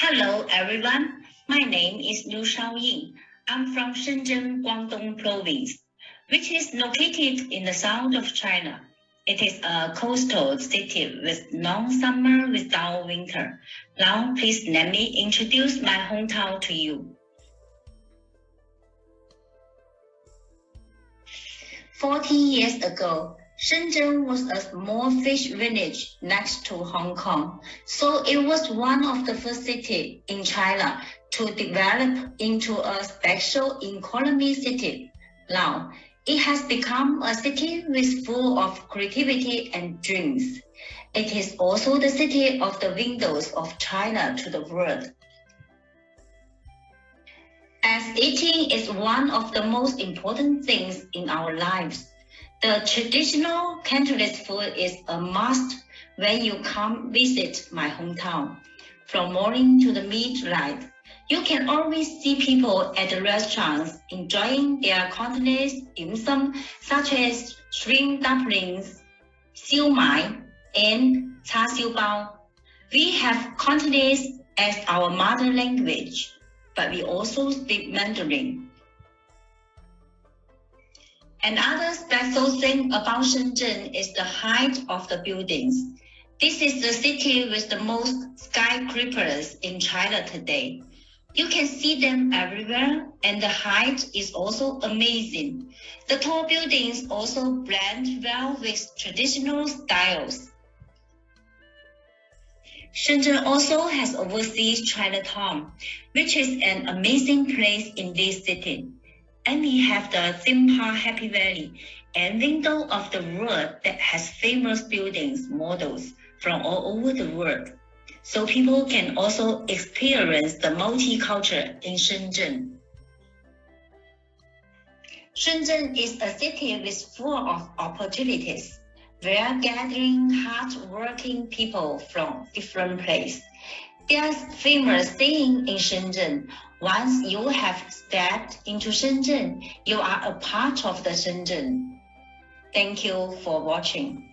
Hello everyone, my name is Liu Shaoying. I'm from Shenzhen, Guangdong province, which is located in the south of China. It is a coastal city with long summer without winter. Now please let me introduce my hometown to you. 40 years ago, Shenzhen was a small fish village next to Hong Kong, so it was one of the first cities in China to develop into a special economy city. Now, it has become a city with full of creativity and dreams. It is also the city of the windows of China to the world. As eating is one of the most important things in our lives, the traditional Cantonese food is a must when you come visit my hometown. From morning to the midnight, you can always see people at the restaurants enjoying their Cantonese dim sum, such as shrimp dumplings, siu mai, and cha siu bao. We have Cantonese as our mother language, but we also speak Mandarin. Another special thing about Shenzhen is the height of the buildings. This is the city with the most skyscrapers in China today. You can see them everywhere, and the height is also amazing. The tall buildings also blend well with traditional styles. Shenzhen also has overseas Chinatown, which is an amazing place in this city. And we have the theme park Happy Valley and Window of the World that has famous buildings models from all over the world. So people can also experience the multicultural in Shenzhen. Shenzhen is a city with full of opportunities. We are gathering hard-working people from different places. There's famous saying in Shenzhen, once you have stepped into Shenzhen, you are a part of the Shenzhen. Thank you for watching.